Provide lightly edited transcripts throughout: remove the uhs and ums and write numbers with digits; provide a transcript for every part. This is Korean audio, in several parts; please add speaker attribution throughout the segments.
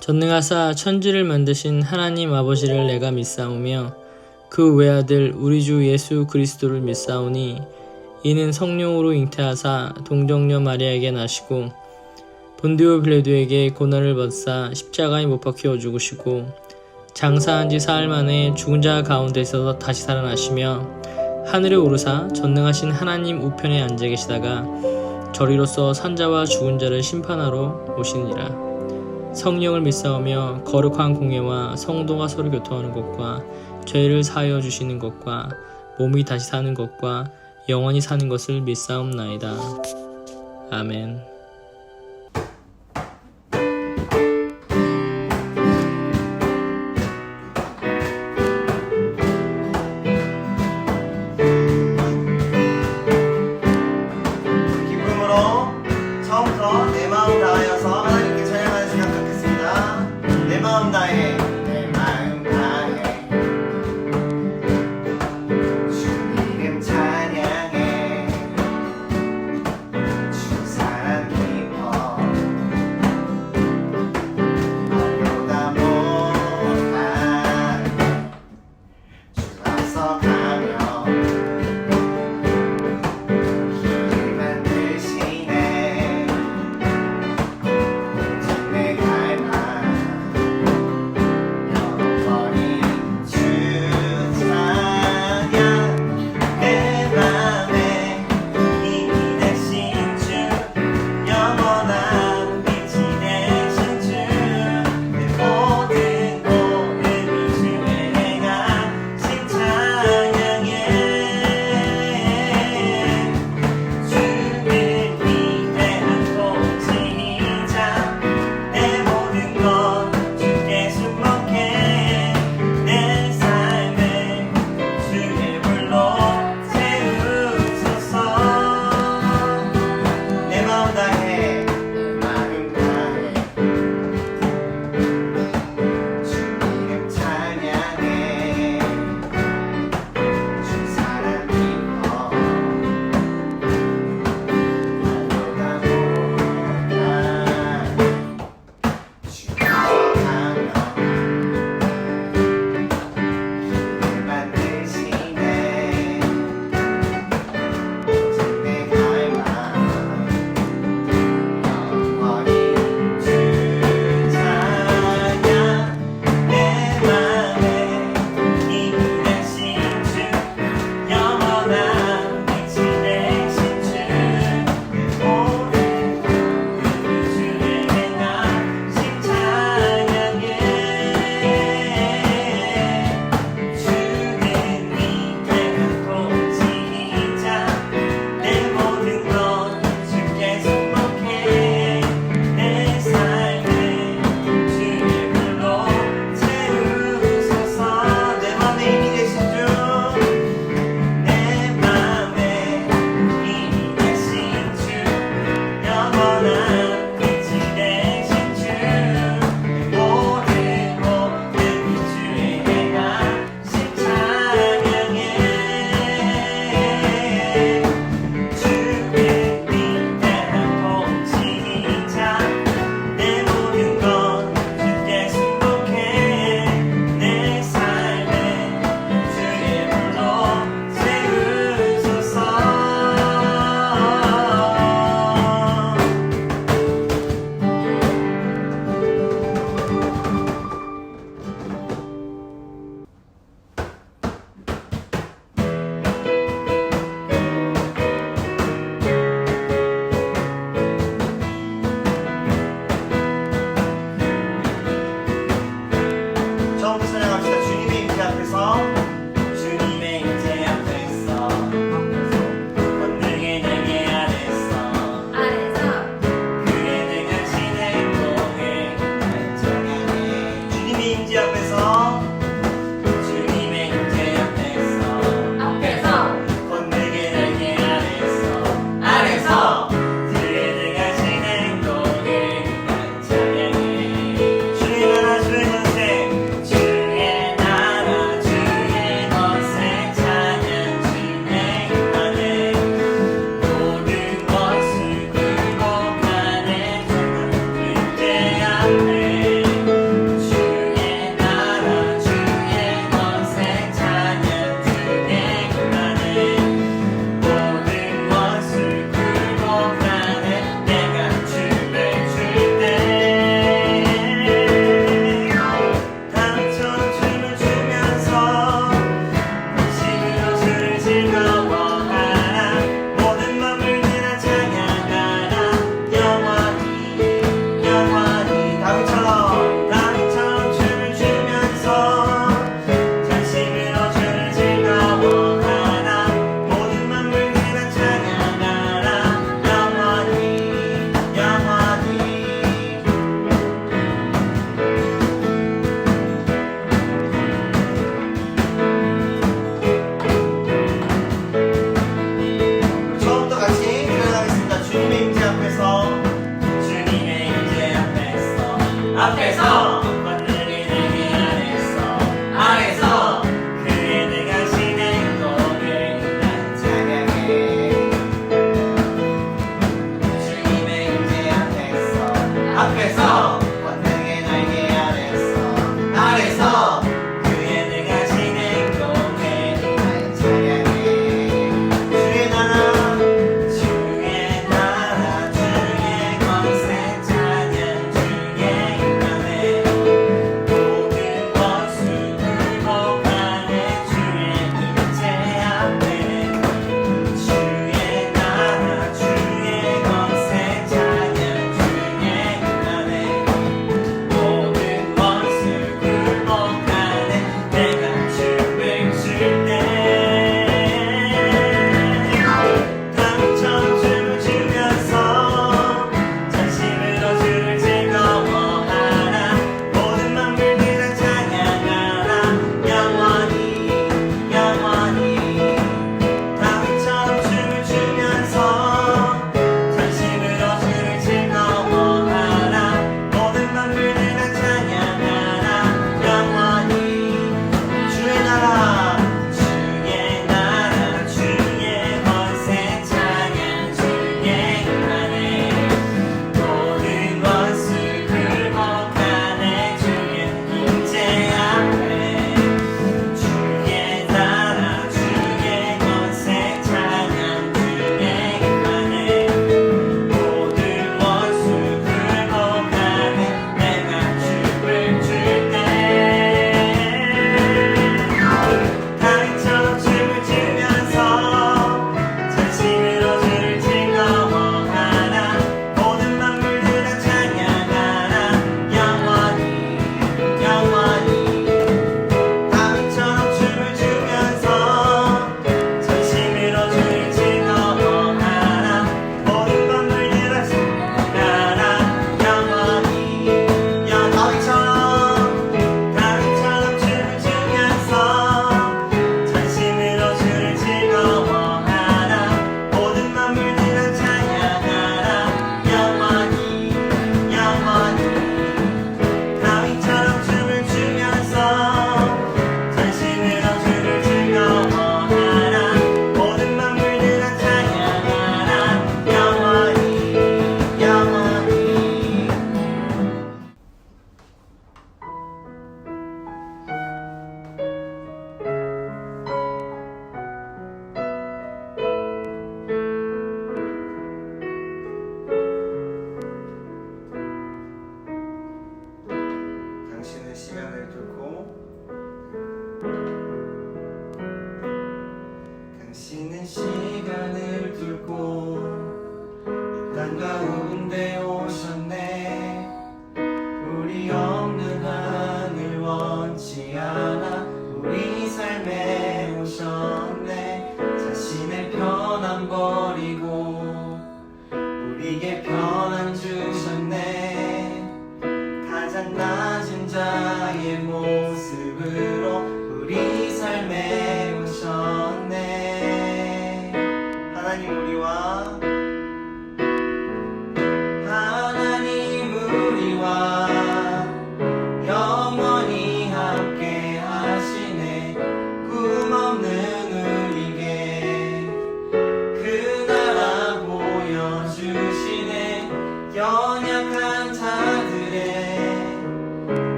Speaker 1: 전능하사 천지를 만드신 하나님 아버지를 내가 믿사오며 그 외아들 우리 주 예수 그리스도를 믿사오니 이는 성령으로 잉태하사 동정녀 마리아에게 나시고 본디오 빌라도에게 고난을 받사 십자가에 못 박혀 죽으시고 장사한 지 사흘 만에 죽은 자 가운데서 다시 살아나시며 하늘에 오르사 전능하신 하나님 우편에 앉아 계시다가 저리로서 산자와 죽은 자를 심판하러 오시니라. 성령을 믿사오며 거룩한 공예와 성도가 서로 교통하는 것과 죄를 사하여 주시는 것과 몸이 다시 사는 것과 영원히 사는 것을 믿사옵나이다. 아멘.
Speaker 2: 기쁨으로 처음부터 내 마음 다하여서 하나님께 찬양하는 시간 갖겠습니다. 내 마음 다해, 내 마음 다해 주 이름 찬양해 주 사랑 기뻐 너보다 못하게 주 앞서 가며 길을 만드시네 장래 갈망 영원히 주 찬양 내 맘에 힘이 되신 주 영원한 빛이 되신 주 내 모든 고뇌 주의 행하신 찬양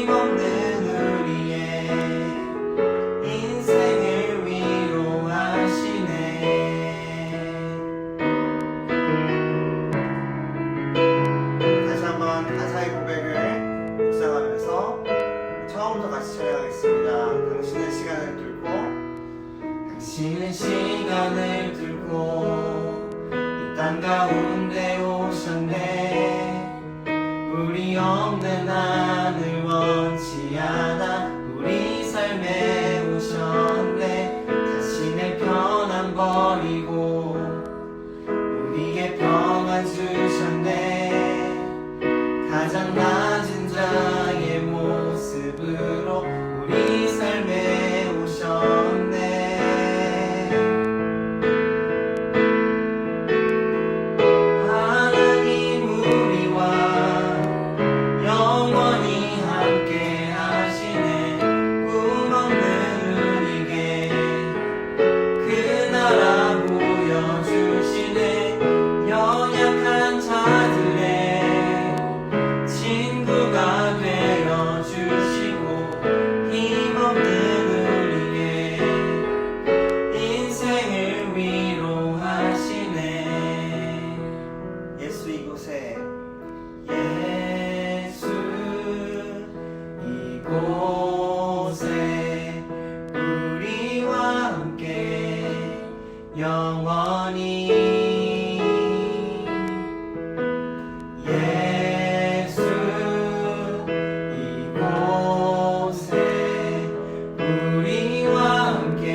Speaker 2: 힘없는 우리의 인생을 위로하시네. 다시 한번 가사의 고백을 묵상하면서 처음부터 같이 찬양하겠습니다. 당신의 시간을 뚫고 당신의 시간을 뚫고 이 땅 가운데 오셨네. 우리 없는 하늘 원치 않아 우리 삶에 오셨네. 자신의 편안 버리고 우리에게 평안 주셨네. 가장 낮은 자의 모습으로 우리 삶에 오셨네. 하나님 우리와 영원히 함께 하시네. 꿈 없는 우리에게 그 나라 보여주시네. 연약한 자들의 친구가 되어주시고 힘없는 우리의 인생을 위로하시네. 예수 이곳에 예수 이곳에 우리와 함께 영원히 예수 이곳에 우리와 함께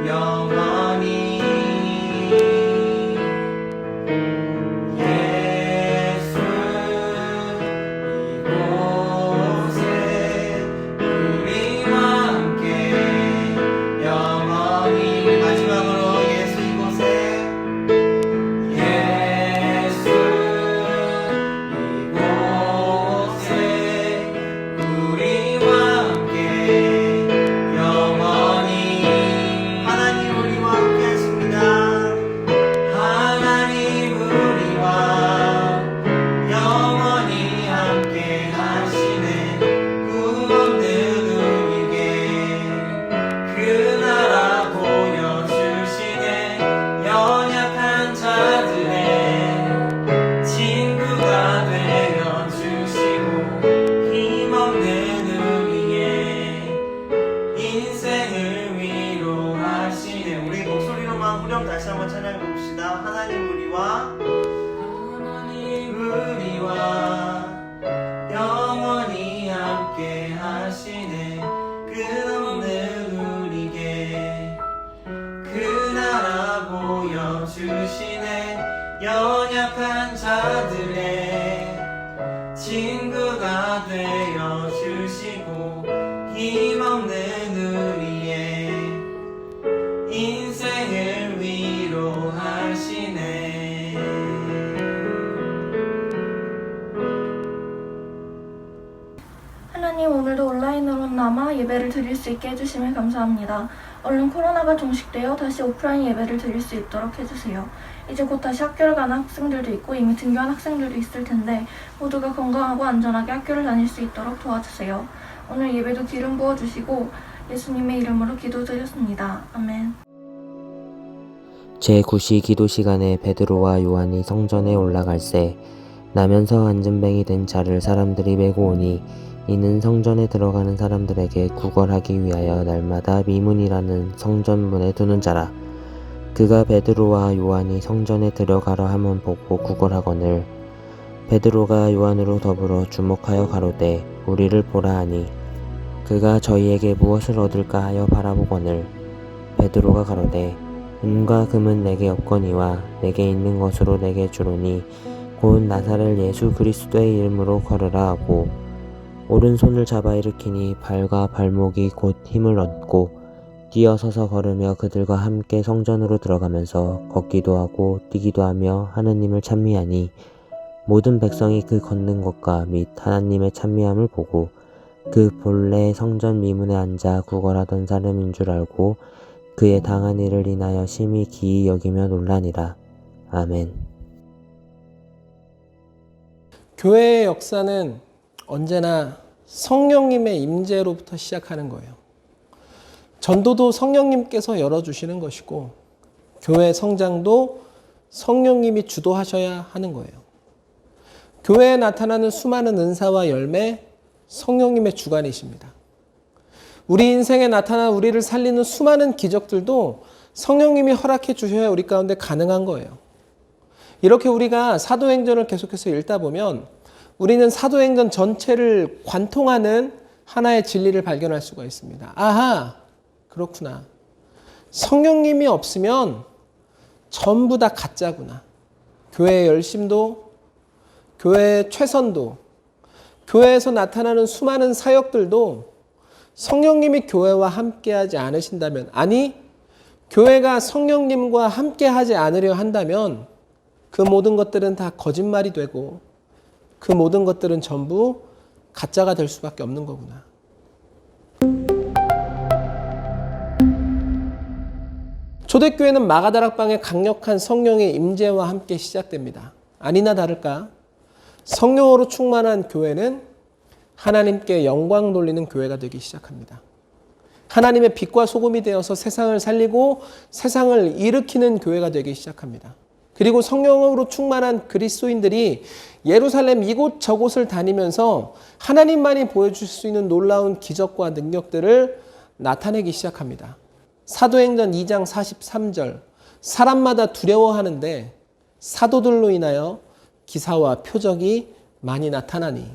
Speaker 2: 영원히 예수 이곳에 우리와 함께 영원히. 마지막으로 예수 이곳에 예수 이곳에 우리와 함께 영원히. 하나님 우리와 함께 하십니다. 하나님 우리와 영원히 함께 하시네. 꿈 없는 우리에게 그 나라 보여주시네. 연약한 자들의 친구가 되어주시고 힘없는 우리의 인생을 위로하시네. 우리 목소리로만 후렴 다시 한번 찬양해 봅시다. 하나님 우리와 영원히 함께 하시네. 끝없는 우리에게 그 나라 보여주시네. 연약한 자들의 친구가 되어주시고 힘없는 우리의 인생을 위로하시네.
Speaker 3: 하나님, 오늘도 온라인으로나마 예배를 드릴 수 있게 해주심에 감사합니다. 얼른 코로나가 종식되어 다시 오프라인 예배를 드릴 수 있도록 해주세요. 이제 곧 다시 학교를 가는 학생들도 있고 이미 등교한 학생들도 있을 텐데 모두가 건강하고 안전하게 학교를 다닐 수 있도록 도와주세요. 오늘 예배도 기름 부어주시고 예수님의 이름으로 기도드렸습니다. 아멘.
Speaker 4: 제9시 기도 시간에 베드로와 요한이 성전에 올라갈새 나면서 앉은뱅이 된 자를 사람들이 메고 오니 이는 성전에 들어가는 사람들에게 구걸하기 위하여 날마다 미문이라는 성전문에 두는 자라. 그가 베드로와 요한이 성전에 들어가려 함은 보고 구걸하거늘 베드로가 요한으로 더불어 주목하여 가로되 우리를 보라 하니 그가 저희에게 무엇을 얻을까 하여 바라보거늘 베드로가 가로되 은과 금은 내게 없거니와 내게 있는 것으로 내게 주노니 곧 나사렛 예수 그리스도의 이름으로 걸으라 하고 오른손을 잡아 일으키니 발과 발목이 곧 힘을 얻고 뛰어서서 걸으며 그들과 함께 성전으로 들어가면서 걷기도 하고 뛰기도 하며 하느님을 찬미하니 모든 백성이 그 걷는 것과 및 하나님의 찬미함을 보고 그 본래 성전 미문에 앉아 구걸하던 사람인 줄 알고 그의 당한 일을 인하여 심히 기이 여기며 놀라니라. 아멘.
Speaker 5: 교회의 역사는 언제나 성령님의 임재로부터 시작하는 거예요. 전도도 성령님께서 열어주시는 것이고 교회 성장도 성령님이 주도하셔야 하는 거예요. 교회에 나타나는 수많은 은사와 열매, 성령님의 주관이십니다. 우리 인생에 나타난 우리를 살리는 수많은 기적들도 성령님이 허락해 주셔야 우리 가운데 가능한 거예요. 이렇게 우리가 사도행전을 계속해서 읽다 보면 우리는 사도행전 전체를 관통하는 하나의 진리를 발견할 수가 있습니다. 아하, 그렇구나. 성령님이 없으면 전부 다 가짜구나. 교회의 열심도, 교회의 최선도, 교회에서 나타나는 수많은 사역들도 성령님이 교회와 함께하지 않으신다면, 아니 교회가 성령님과 함께하지 않으려 한다면 그 모든 것들은 다 거짓말이 되고 그 모든 것들은 전부 가짜가 될 수밖에 없는 거구나. 초대교회는 마가다락방의 강력한 성령의 임재와 함께 시작됩니다. 아니나 다를까 성령으로 충만한 교회는 하나님께 영광 돌리는 교회가 되기 시작합니다. 하나님의 빛과 소금이 되어서 세상을 살리고 세상을 일으키는 교회가 되기 시작합니다. 그리고 성령으로 충만한 그리스도인들이 예루살렘 이곳 저곳을 다니면서 하나님만이 보여줄 수 있는 놀라운 기적과 능력들을 나타내기 시작합니다. 사도행전 2장 43절, 사람마다 두려워하는데 사도들로 인하여 기사와 표적이 많이 나타나니.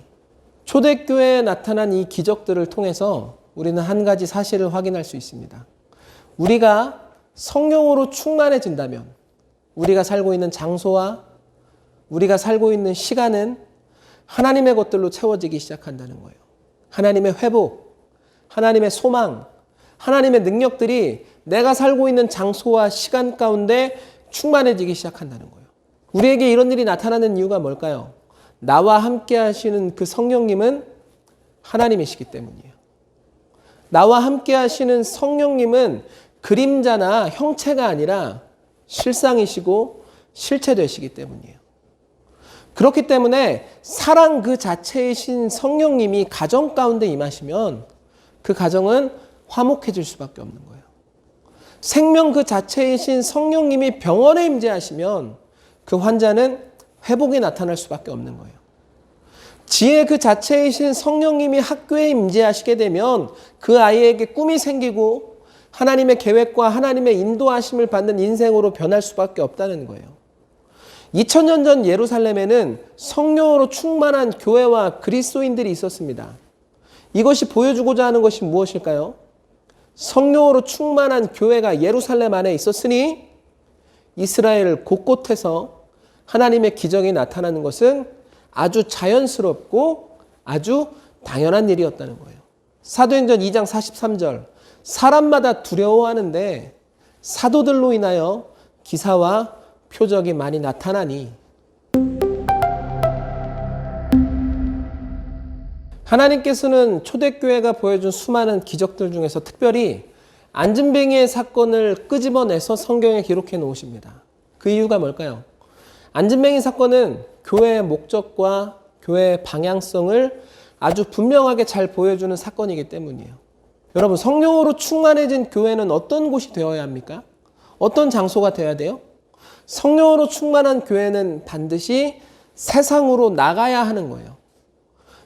Speaker 5: 초대교회에 나타난 이 기적들을 통해서 우리는 한 가지 사실을 확인할 수 있습니다. 우리가 성령으로 충만해진다면 우리가 살고 있는 장소와 우리가 살고 있는 시간은 하나님의 것들로 채워지기 시작한다는 거예요. 하나님의 회복, 하나님의 소망, 하나님의 능력들이 내가 살고 있는 장소와 시간 가운데 충만해지기 시작한다는 거예요. 우리에게 이런 일이 나타나는 이유가 뭘까요? 나와 함께 하시는 그 성령님은 하나님이시기 때문이에요. 나와 함께 하시는 성령님은 그림자나 형체가 아니라 실상이시고 실체되시기 때문이에요. 그렇기 때문에 사랑 그 자체이신 성령님이 가정 가운데 임하시면 그 가정은 화목해질 수밖에 없는 거예요. 생명 그 자체이신 성령님이 병원에 임재하시면 그 환자는 회복이 나타날 수밖에 없는 거예요. 지혜 그 자체이신 성령님이 학교에 임재하시게 되면 그 아이에게 꿈이 생기고 하나님의 계획과 하나님의 인도하심을 받는 인생으로 변할 수밖에 없다는 거예요. 2000년 전 예루살렘에는 성령으로 충만한 교회와 그리스도인들이 있었습니다. 이것이 보여주고자 하는 것이 무엇일까요? 성령으로 충만한 교회가 예루살렘 안에 있었으니 이스라엘 곳곳에서 하나님의 기적이 나타나는 것은 아주 자연스럽고 아주 당연한 일이었다는 거예요. 사도행전 2장 43절, 사람마다 두려워하는데 사도들로 인하여 기사와 표적이 많이 나타나니. 하나님께서는 초대교회가 보여준 수많은 기적들 중에서 특별히 안진뱅이의 사건을 끄집어내서 성경에 기록해 놓으십니다. 그 이유가 뭘까요? 안진뱅이 사건은 교회의 목적과 교회의 방향성을 아주 분명하게 잘 보여주는 사건이기 때문이에요. 여러분, 성령으로 충만해진 교회는 어떤 곳이 되어야 합니까? 어떤 장소가 되어야 돼요? 성령으로 충만한 교회는 반드시 세상으로 나가야 하는 거예요.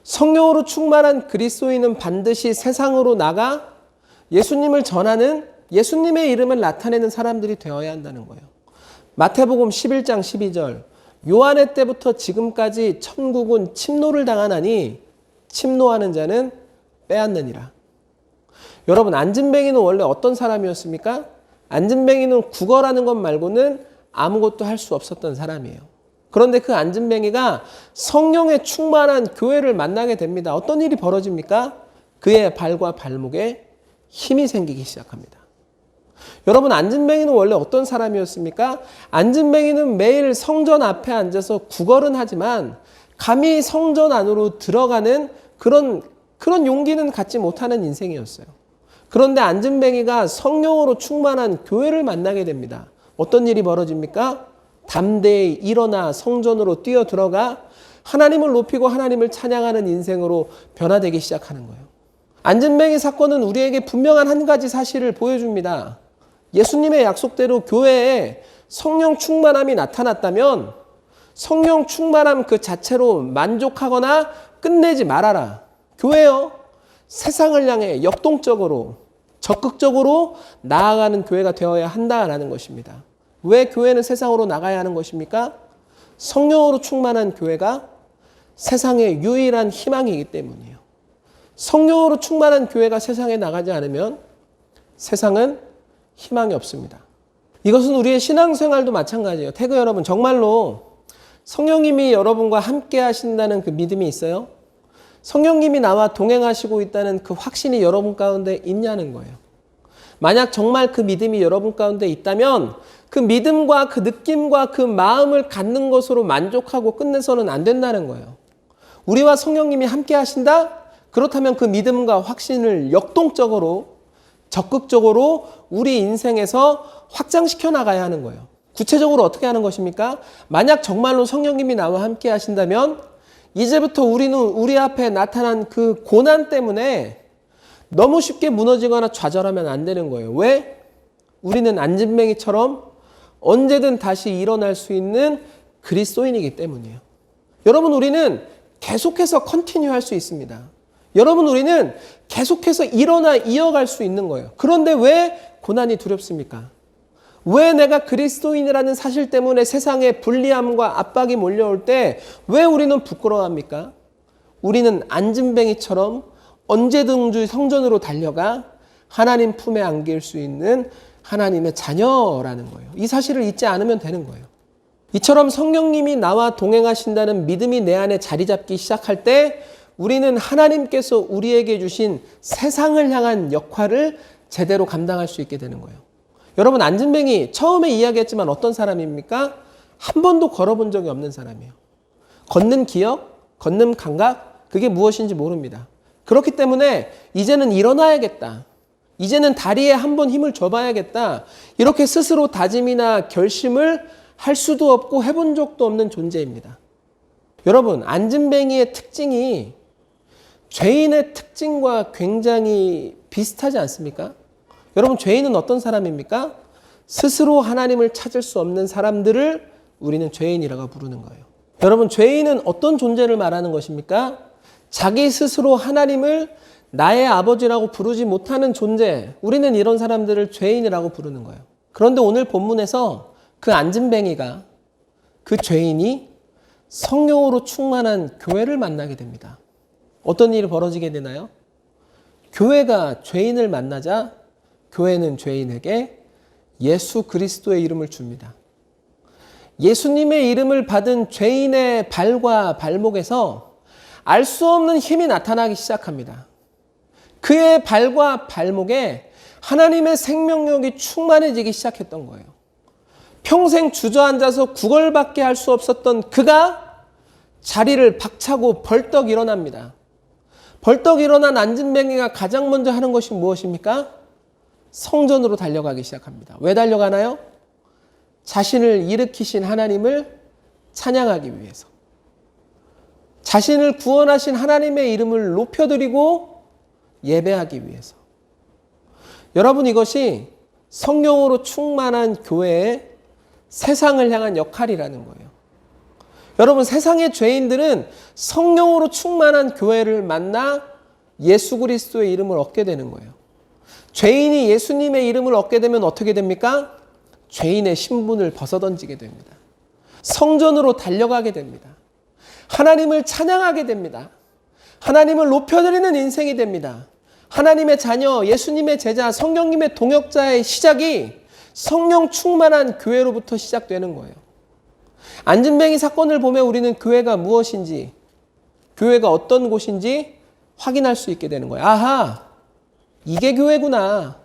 Speaker 5: 성령으로 충만한 그리스도인은 반드시 세상으로 나가 예수님을 전하는, 예수님의 이름을 나타내는 사람들이 되어야 한다는 거예요. 마태복음 11장 12절, 요한의 때부터 지금까지 천국은 침노를 당하나니 침노하는 자는 빼앗느니라. 여러분, 안진뱅이는 원래 어떤 사람이었습니까? 안진뱅이는 국어라는 것 말고는 아무것도 할 수 없었던 사람이에요. 그런데 그 안진뱅이가 성령에 충만한 교회를 만나게 됩니다. 어떤 일이 벌어집니까? 그의 발과 발목에 힘이 생기기 시작합니다. 여러분, 안진뱅이는 원래 어떤 사람이었습니까? 안진뱅이는 매일 성전 앞에 앉아서 구걸은 하지만 감히 성전 안으로 들어가는 그런 용기는 갖지 못하는 인생이었어요. 그런데 안진뱅이가 성령으로 충만한 교회를 만나게 됩니다. 어떤 일이 벌어집니까? 담대히 일어나 성전으로 뛰어들어가 하나님을 높이고 하나님을 찬양하는 인생으로 변화되기 시작하는 거예요. 안진뱅이 사건은 우리에게 분명한 한 가지 사실을 보여줍니다. 예수님의 약속대로 교회에 성령 충만함이 나타났다면 성령 충만함 그 자체로 만족하거나 끝내지 말아라. 교회요, 세상을 향해 역동적으로 적극적으로 나아가는 교회가 되어야 한다라는 것입니다. 왜 교회는 세상으로 나가야 하는 것입니까? 성령으로 충만한 교회가 세상의 유일한 희망이기 때문이에요. 성령으로 충만한 교회가 세상에 나가지 않으면 세상은 희망이 없습니다. 이것은 우리의 신앙생활도 마찬가지예요. 태그 여러분, 정말로 성령님이 여러분과 함께 하신다는 그 믿음이 있어요? 성령님이 나와 동행하시고 있다는 그 확신이 여러분 가운데 있냐는 거예요. 만약 정말 그 믿음이 여러분 가운데 있다면 그 믿음과 그 느낌과 그 마음을 갖는 것으로 만족하고 끝내서는 안 된다는 거예요. 우리와 성령님이 함께 하신다? 그렇다면 그 믿음과 확신을 역동적으로 적극적으로 우리 인생에서 확장시켜 나가야 하는 거예요. 구체적으로 어떻게 하는 것입니까? 만약 정말로 성령님이 나와 함께 하신다면 이제부터 우리는 우리 앞에 나타난 그 고난 때문에 너무 쉽게 무너지거나 좌절하면 안 되는 거예요. 왜? 우리는 안진뱅이처럼 언제든 다시 일어날 수 있는 그리스도인이기 때문이에요. 여러분, 우리는 계속해서 컨티뉴 할 수 있습니다. 여러분, 우리는 계속해서 일어나 이어갈 수 있는 거예요. 그런데 왜 고난이 두렵습니까? 왜 내가 그리스도인이라는 사실 때문에 세상에 불리함과 압박이 몰려올 때 왜 우리는 부끄러워합니까? 우리는 안진뱅이처럼 언제든지 성전으로 달려가 하나님 품에 안길 수 있는 하나님의 자녀라는 거예요. 이 사실을 잊지 않으면 되는 거예요. 이처럼 성령님이 나와 동행하신다는 믿음이 내 안에 자리 잡기 시작할 때 우리는 하나님께서 우리에게 주신 세상을 향한 역할을 제대로 감당할 수 있게 되는 거예요. 여러분, 안진뱅이 처음에 이야기했지만 어떤 사람입니까? 한 번도 걸어본 적이 없는 사람이에요. 걷는 기억, 걷는 감각, 그게 무엇인지 모릅니다. 그렇기 때문에 이제는 일어나야겠다. 이제는 다리에 한번 힘을 줘봐야겠다. 이렇게 스스로 다짐이나 결심을 할 수도 없고 해본 적도 없는 존재입니다. 여러분, 안진뱅이의 특징이 죄인의 특징과 굉장히 비슷하지 않습니까? 여러분, 죄인은 어떤 사람입니까? 스스로 하나님을 찾을 수 없는 사람들을 우리는 죄인이라고 부르는 거예요. 여러분, 죄인은 어떤 존재를 말하는 것입니까? 자기 스스로 하나님을 나의 아버지라고 부르지 못하는 존재, 우리는 이런 사람들을 죄인이라고 부르는 거예요. 그런데 오늘 본문에서 그 안진뱅이가, 그 죄인이 성령으로 충만한 교회를 만나게 됩니다. 어떤 일이 벌어지게 되나요? 교회가 죄인을 만나자 교회는 죄인에게 예수 그리스도의 이름을 줍니다. 예수님의 이름을 받은 죄인의 발과 발목에서 알 수 없는 힘이 나타나기 시작합니다. 그의 발과 발목에 하나님의 생명력이 충만해지기 시작했던 거예요. 평생 주저앉아서 구걸밖에 할 수 없었던 그가 자리를 박차고 벌떡 일어납니다. 벌떡 일어난 안진뱅이가 가장 먼저 하는 것이 무엇입니까? 성전으로 달려가기 시작합니다. 왜 달려가나요? 자신을 일으키신 하나님을 찬양하기 위해서. 자신을 구원하신 하나님의 이름을 높여드리고 예배하기 위해서. 여러분, 이것이 성령으로 충만한 교회의 세상을 향한 역할이라는 거예요. 여러분, 세상의 죄인들은 성령으로 충만한 교회를 만나 예수 그리스도의 이름을 얻게 되는 거예요. 죄인이 예수님의 이름을 얻게 되면 어떻게 됩니까? 죄인의 신분을 벗어던지게 됩니다. 성전으로 달려가게 됩니다. 하나님을 찬양하게 됩니다. 하나님을 높여드리는 인생이 됩니다. 하나님의 자녀, 예수님의 제자, 성령님의 동역자의 시작이 성령 충만한 교회로부터 시작되는 거예요. 안진뱅이 사건을 보면 우리는 교회가 무엇인지, 교회가 어떤 곳인지 확인할 수 있게 되는 거예요. 아하, 이게 교회구나.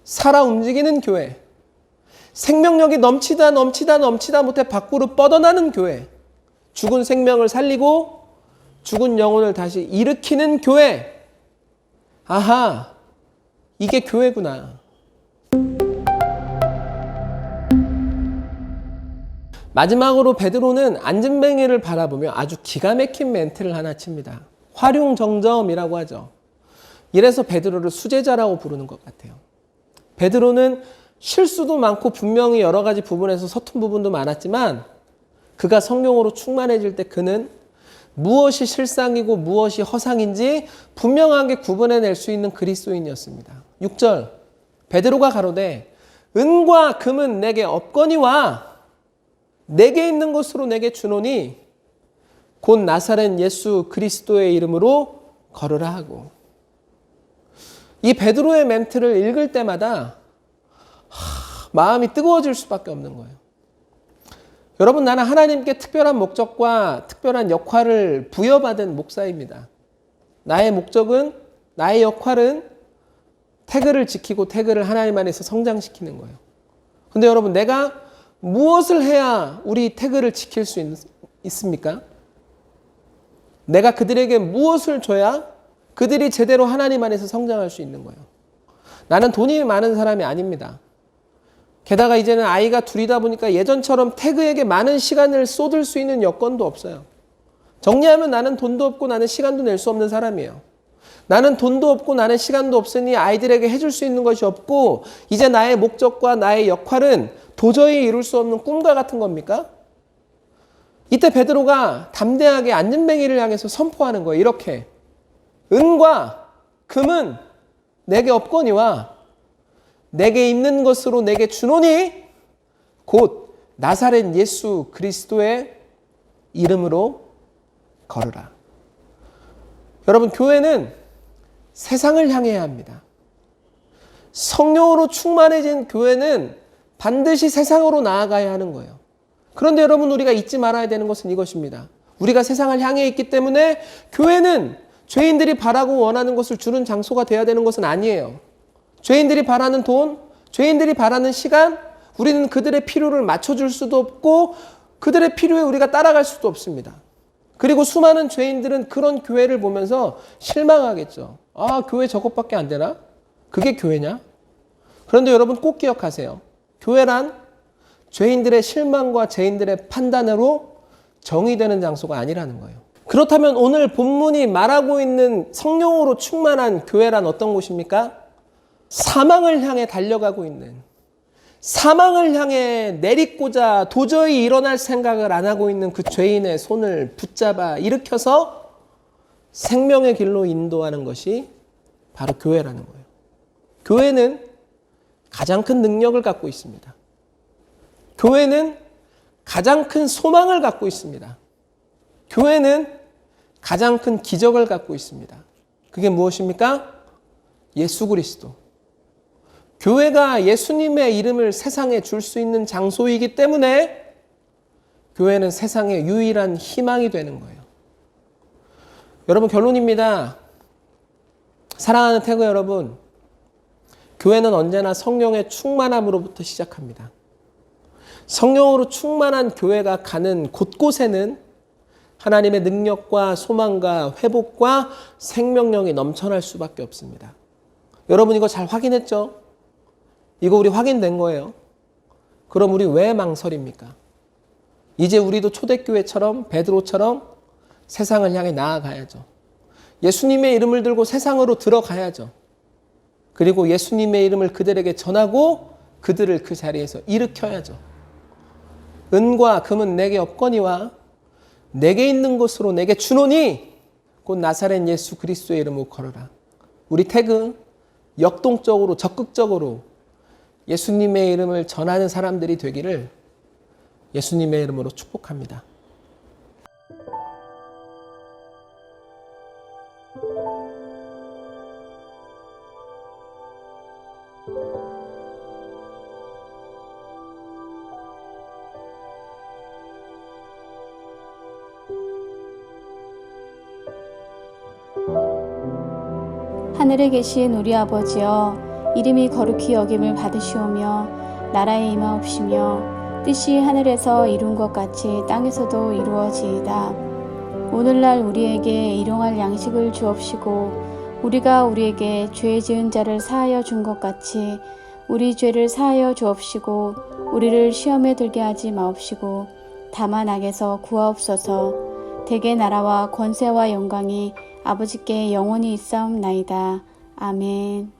Speaker 5: 살아 움직이는 교회. 생명력이 넘치다 못해 밖으로 뻗어나는 교회. 죽은 생명을 살리고 죽은 영혼을 다시 일으키는 교회. 아하, 이게 교회구나. 마지막으로 베드로는 안진뱅이를 바라보며 아주 기가 막힌 멘트를 하나 칩니다. 활용정점이라고 하죠. 이래서 베드로를 수제자라고 부르는 것 같아요. 베드로는 실수도 많고 분명히 여러 가지 부분에서 서툰 부분도 많았지만 그가 성령으로 충만해질 때 그는 무엇이 실상이고 무엇이 허상인지 분명하게 구분해낼 수 있는 그리스도인이었습니다. 6절 베드로가 가로되 은과 금은 내게 없거니와 내게 있는 것으로 내게 주노니 곧 나사렛 예수 그리스도의 이름으로 걸으라 하고, 이 베드로의 멘트를 읽을 때마다 마음이 뜨거워질 수밖에 없는 거예요. 여러분, 나는 하나님께 특별한 목적과 특별한 역할을 부여받은 목사입니다. 나의 목적은, 나의 역할은 태그를 지키고 태그를 하나님 안에서 성장시키는 거예요. 근데 여러분, 내가 무엇을 해야 우리 태그를 지킬 수 있습니까? 내가 그들에게 무엇을 줘야 그들이 제대로 하나님 안에서 성장할 수 있는 거예요. 나는 돈이 많은 사람이 아닙니다. 게다가 이제는 아이가 둘이다 보니까 예전처럼 태그에게 많은 시간을 쏟을 수 있는 여건도 없어요. 정리하면 나는 돈도 없고 나는 시간도 낼 수 없는 사람이에요. 나는 돈도 없고 나는 시간도 없으니 아이들에게 해줄 수 있는 것이 없고 이제 나의 목적과 나의 역할은 도저히 이룰 수 없는 꿈과 같은 겁니까? 이때 베드로가 담대하게 안진뱅이를 향해서 선포하는 거예요. 이렇게 은과 금은 내게 없거니와 내게 있는 것으로 내게 주노니 곧 나사렛 예수 그리스도의 이름으로 걸으라. 여러분, 교회는 세상을 향해야 합니다. 성령으로 충만해진 교회는 반드시 세상으로 나아가야 하는 거예요. 그런데 여러분, 우리가 잊지 말아야 되는 것은 이것입니다. 우리가 세상을 향해 있기 때문에 교회는 죄인들이 바라고 원하는 것을 주는 장소가 되어야 되는 것은 아니에요. 죄인들이 바라는 돈, 죄인들이 바라는 시간, 우리는 그들의 필요를 맞춰줄 수도 없고 그들의 필요에 우리가 따라갈 수도 없습니다. 그리고 수많은 죄인들은 그런 교회를 보면서 실망하겠죠. 아, 교회 저것밖에 안 되나? 그게 교회냐? 그런데 여러분 꼭 기억하세요. 교회란 죄인들의 실망과 죄인들의 판단으로 정의되는 장소가 아니라는 거예요. 그렇다면 오늘 본문이 말하고 있는 성령으로 충만한 교회란 어떤 곳입니까? 사망을 향해 달려가고 있는, 사망을 향해 내딛고자 도저히 일어날 생각을 안 하고 있는 그 죄인의 손을 붙잡아 일으켜서 생명의 길로 인도하는 것이 바로 교회라는 거예요. 교회는 가장 큰 능력을 갖고 있습니다. 교회는 가장 큰 소망을 갖고 있습니다. 교회는 가장 큰 기적을 갖고 있습니다. 그게 무엇입니까? 예수 그리스도. 교회가 예수님의 이름을 세상에 줄 수 있는 장소이기 때문에 교회는 세상의 유일한 희망이 되는 거예요. 여러분, 결론입니다. 사랑하는 태그 여러분, 교회는 언제나 성령의 충만함으로부터 시작합니다. 성령으로 충만한 교회가 가는 곳곳에는 하나님의 능력과 소망과 회복과 생명력이 넘쳐날 수밖에 없습니다. 여러분, 이거 잘 확인했죠? 이거 우리 확인된 거예요. 그럼 우리 왜 망설입니까? 이제 우리도 초대교회처럼 베드로처럼 세상을 향해 나아가야죠. 예수님의 이름을 들고 세상으로 들어가야죠. 그리고 예수님의 이름을 그들에게 전하고 그들을 그 자리에서 일으켜야죠. 은과 금은 내게 없거니와 내게 있는 것으로 내게 주노니 곧 나사렛 예수 그리스도의 이름으로 걸어라. 우리 태그 역동적으로 적극적으로 예수님의 이름을 전하는 사람들이 되기를 예수님의 이름으로 축복합니다.
Speaker 6: 하늘에 계신 우리 아버지여, 이름이 거룩히 여김을 받으시오며 나라에 임하옵시며 뜻이 하늘에서 이룬 것 같이 땅에서도 이루어지이다. 오늘날 우리에게 일용할 양식을 주옵시고 우리가 우리에게 죄 지은 자를 사하여 준 것 같이 우리 죄를 사하여 주옵시고 우리를 시험에 들게 하지 마옵시고 다만 악에서 구하옵소서. 대개 나라와 권세와 영광이 아버지께 영원히 있사옵나이다. 아멘.